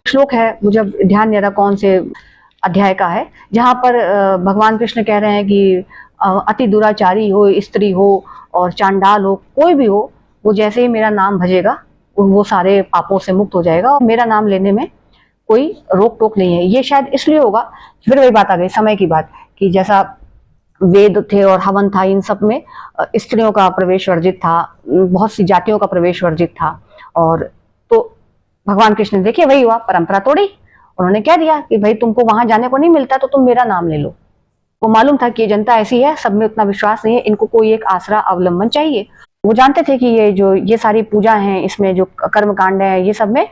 श्लोक है, मुझे ध्यान नहीं आ रहा कौन से अध्याय का है, जहां पर भगवान कृष्ण कह रहे हैं कि अति दुराचारी हो, स्त्री हो और चांडाल हो, कोई भी हो, वो जैसे ही मेरा नाम भजेगा वो सारे पापों से मुक्त हो जाएगा और मेरा नाम लेने में कोई रोक टोक नहीं है। ये शायद इसलिए होगा, फिर वही बात आ गई समय की बात, कि जैसा वेद थे और हवन था, इन सब में स्त्रियों का प्रवेश वर्जित था, बहुत सी जातियों का प्रवेश वर्जित था। और तो भगवान कृष्ण ने देखिए वही हुआ, परंपरा तोड़ी। उन्होंने कह दिया कि भाई तुमको वहां जाने को नहीं मिलता तो तुम मेरा नाम ले लो। वो मालूम था कि ये जनता ऐसी है, सब में उतना विश्वास नहीं है, इनको कोई एक आसरा अवलंबन चाहिए। वो जानते थे कि ये सारी पूजा है, इसमें जो कर्म कांड है, ये सब में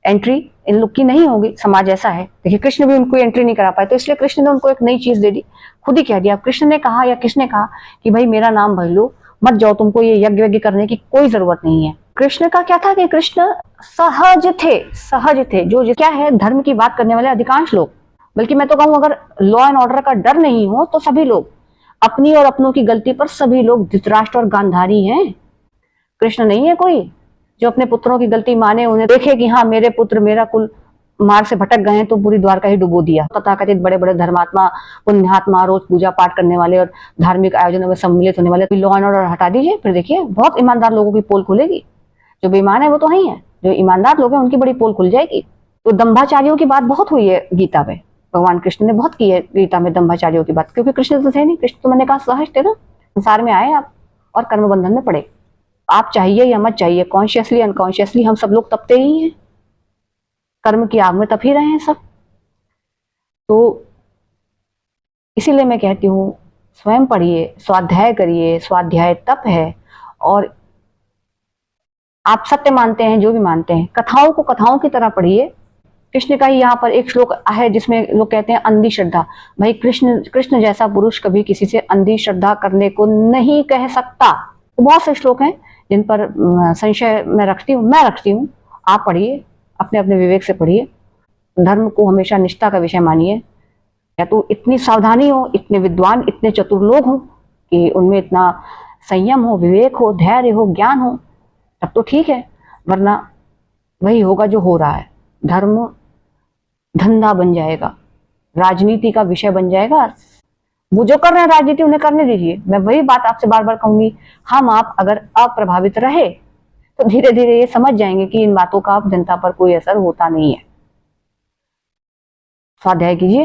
एंट्री इन लोग की नहीं होगी, समाज ऐसा है। देखिए कृष्ण भी उनको एंट्री नहीं करा पाए, तो इसलिए कृष्ण ने उनको एक नई चीज दे दी, खुद ही कह दिया। कृष्ण ने कहा या किसने कहा कि भाई मेरा नाम भज लो, मत जाओ, तुमको ये यज्ञ यज्ञ करने की कोई जरूरत नहीं है। कृष्ण का क्या था कि कृष्ण सहज थे। जो क्या है, धर्म की बात करने वाले अधिकांश लोग, बल्कि मैं तो कहूं अगर लॉ एंड ऑर्डर का डर नहीं हो तो सभी लोग, अपनी और अपनों की गलती पर सभी लोग धृतराष्ट्र और गांधारी हैं। कृष्ण नहीं है कोई जो अपने पुत्रों की गलती माने, उन्हें देखे कि हाँ मेरे पुत्र, मेरा कुल मार्ग से भटक गए हैं तो पूरी द्वारका ही डुबो दिया। तथाकथित बड़े बड़े धर्मात्मा, पुण्यात्मा, रोज पूजा पाठ करने वाले और धार्मिक आयोजनों में सम्मिलित होने वाले, लॉ एंड ऑर्डर हटा दीजिए, फिर देखिए बहुत ईमानदार लोगों की पोल खुलेगी। जो बेईमान है वो तो ही है, जो ईमानदार लोग हैं उनकी बड़ी पोल खुल जाएगी। तो दंभाचारियों की बात बहुत हुई है गीता में, भगवान कृष्ण ने बहुत की है गीता में दंभाचारियों की बात, क्योंकि कृष्ण तो थे नहीं। कृष्ण तो मैंने कहा सहज थे ना, संसार में आए आप और कर्म बंधन में पड़े। आप चाहिए या मत चाहिए, कॉन्शियसली अनकॉन्शियसली हम सब लोग तपते ही हैं, कर्म की आग में तप ही रहे हैं सब। तो इसीलिए मैं कहती हूँ स्वयं पढ़िए, स्वाध्याय करिए, स्वाध्याय तप है। और आप सत्य मानते हैं, जो भी मानते हैं, कथाओं को कथाओं की तरह पढ़िए। कृष्ण का ही यहाँ पर एक श्लोक है जिसमें लोग कहते हैं अंधी श्रद्धा। भाई कृष्ण जैसा पुरुष कभी किसी से अंधी श्रद्धा करने को नहीं कह सकता। तो बहुत से श्लोक हैं जिन पर संशय मैं रखती हूँ। आप पढ़िए, अपने अपने विवेक से पढ़िए। धर्म को हमेशा निष्ठा का विषय मानिए। या तो इतनी सावधानी हो, इतने विद्वान, इतने चतुर लोग हो कि उनमें इतना संयम हो, विवेक हो, धैर्य हो, ज्ञान हो, तब तो ठीक है। वरना वही होगा जो हो रहा है, धर्म धंधा बन जाएगा, राजनीति का विषय बन जाएगा। वो जो कर रहे हैं राजनीति, उन्हें करने दीजिए। मैं वही बात आपसे बार बार कहूंगी, हम आप अगर अप्रभावित रहे तो धीरे धीरे ये समझ जाएंगे कि इन बातों का जनता पर कोई असर होता नहीं है। स्वाध्याय कीजिए।